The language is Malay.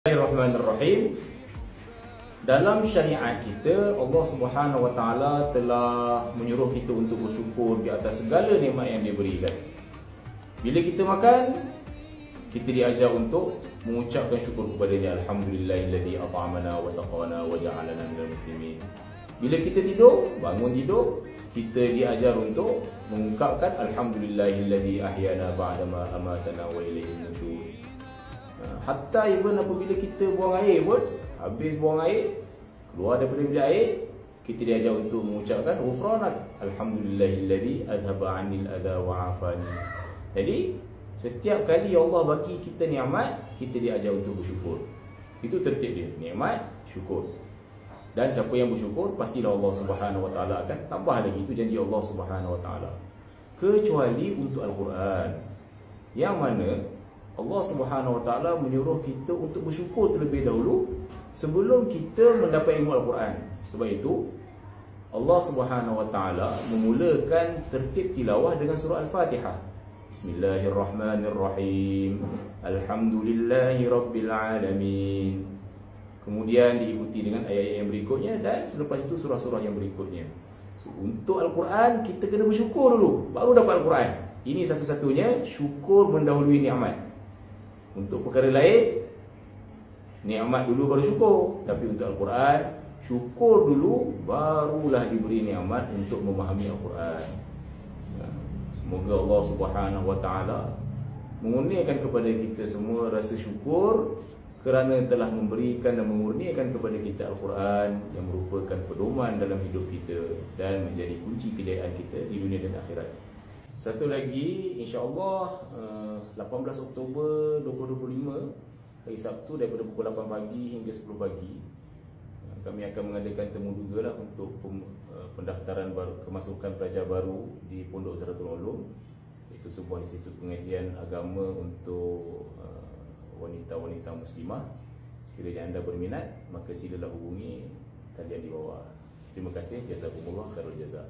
Bismillahirrahmanirrahim. Dalam syariat kita, Allah Subhanahu Wa Taala telah menyuruh kita untuk bersyukur di atas segala nikmat yang Dia berikan. Bila kita makan, kita diajar untuk mengucapkan syukur kepada-Nya. Alhamdulillahilladzi at'amana wa saqana wa ja'alana minal muslimin. Bila kita tidur, bangun tidur, kita diajar untuk mengungkapkan Alhamdulillahilladzi ahyana ba'dama amatana wa ilaihin nusyur. Hatta even apabila kita buang air pun, habis buang air, keluar daripada bilik air, kita diajar untuk mengucapkan ghufranak alhamdulillahilladzi adhaba 'anil adha wa 'afani. Jadi setiap kali Allah bagi kita nikmat, kita diajar untuk bersyukur. Itu tertib dia, nikmat, syukur. Dan siapa yang bersyukur, pastilah Allah Subhanahu Wa Taala akan tambah lagi. Itu janji Allah Subhanahu Wa Taala. Kecuali untuk Al-Quran, yang mana Allah Subhanahu Wa Taala menyuruh kita untuk bersyukur terlebih dahulu sebelum kita mendapat ilmu Al-Quran. Sebab itu Allah Subhanahu Wa Taala memulakan tertib tilawah dengan surah Al-Fatihah. Bismillahirrahmanirrahim. Alhamdulillahirabbil alamin. Kemudian diikuti dengan ayat-ayat yang berikutnya dan selepas itu surah-surah yang berikutnya. So, untuk Al-Quran kita kena bersyukur dulu, baru dapat Al-Quran. Ini satu-satunya syukur mendahului nikmat. Untuk perkara lain, nikmat dulu baru syukur. Tapi untuk Al-Quran, syukur dulu barulah diberi nikmat untuk memahami Al-Quran. Semoga Allah Subhanahu Wa Taala mengurniakan kepada kita semua rasa syukur kerana telah memberikan dan memurniakan kepada kita Al-Quran yang merupakan pedoman dalam hidup kita dan menjadi kunci kejayaan kita di dunia dan akhirat. Satu lagi, insya-Allah 18 Oktober 2025, hari Sabtu daripada pukul 8 pagi hingga 10 pagi, kami akan mengadakan temu duga lah untuk pendaftaran baru, kemasukan pelajar baru di Pondok Zaratul Ulum. Itu sebuah institut pengajian agama untuk wanita-wanita muslimah. Sekiranya anda berminat, maka silalah hubungi talian di bawah. Terima kasih. Jazakumullah khairul jazak.